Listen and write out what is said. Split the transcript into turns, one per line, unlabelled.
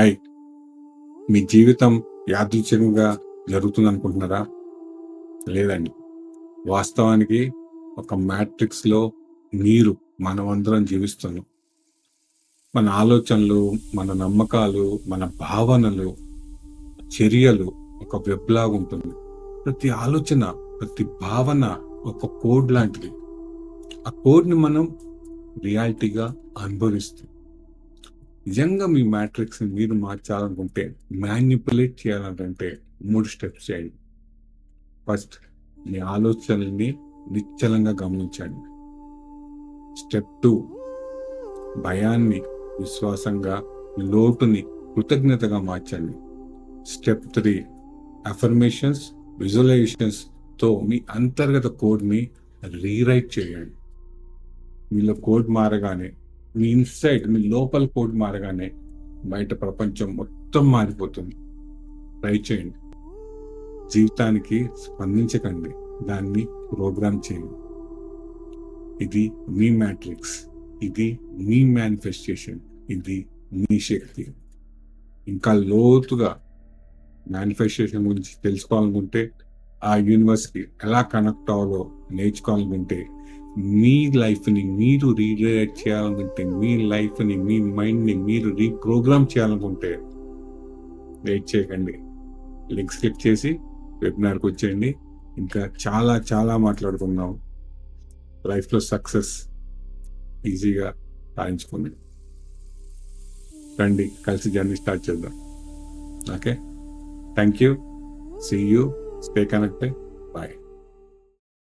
Hi! మీ జీవితం యాదృచ్ఛికంగా జరుగుతుందనుకుంటున్నారా? లేదండి. వాస్తవానికి ఒక మ్యాట్రిక్స్‌లో మీరు మనమందరం జీవిస్తున్నాం. మన ఆలోచనలు, మన నమ్మకాలు, మన భావనలు, చర్యలు ఒక వెబ్ లాగుంటుంది. ప్రతి ఆలోచన, ప్రతి భావన ఒక కోడ్ లాంటిది. ఆ కోడ్‌ని మనం రియాలిటీగా అనుభవిస్తాం. నిజంగా మీ మ్యాట్రిక్స్‌ని మీరు మార్చాలనుకుంటే, మానిప్యులేట్ చేయాలంటే 3 స్టెప్స్ చేయండి. ఫస్ట్, మీ ఆలోచనల్ని నిశ్చలంగా గమనించండి. స్టెప్ 2, భయాన్ని విశ్వాసంగా, లోటుని కృతజ్ఞతగా మార్చండి. స్టెప్ 3, అఫర్మేషన్స్, విజువలైజేషన్స్‌తో మీ అంతర్గత కోడ్‌ని రీరైట్ చేయండి. మీలో కోడ్ మారగానే, మీ ఇన్‌సైడ్, మీ లోపల కోడ్ మారగానే బయట ప్రపంచం మొత్తం మారిపోతుంది. ట్రై చేయండి. జీవితానికి స్పందించకండి, దాన్ని ప్రోగ్రామ్ చేయండి. ఇది మీ మ్యాట్రిక్స్, ఇది మీ మేనిఫెస్టేషన్, ఇది మీ శక్తి. ఇంకా లోతుగా మేనిఫెస్టేషన్ గురించి తెలుసుకోవాలనుకుంటే, ఆ యూనివర్స్కి ఎలా కనెక్ట్ అవ్వాలో నేర్చుకోవాలనుకుంటే, మీ లైఫ్ని మీరు రీడైరెక్ట్ చేయాలనుకుంటే, మీ లైఫ్ని, మీ మైండ్ని మీరు రీప్రోగ్రామ్ చేయాలనుకుంటే వెయిట్ చేయకండి. లింక్స్ క్లిక్ చేసి వెబినార్కి వచ్చేయండి. ఇంకా చాలా చాలా మాట్లాడుకుందాం. లైఫ్లో సక్సెస్ ఈజీగా సాధించుకుంది. రండి, కలిసి జర్నీ స్టార్ట్ చేద్దాం. Okay, thank you. See you. Stay connected. Bye.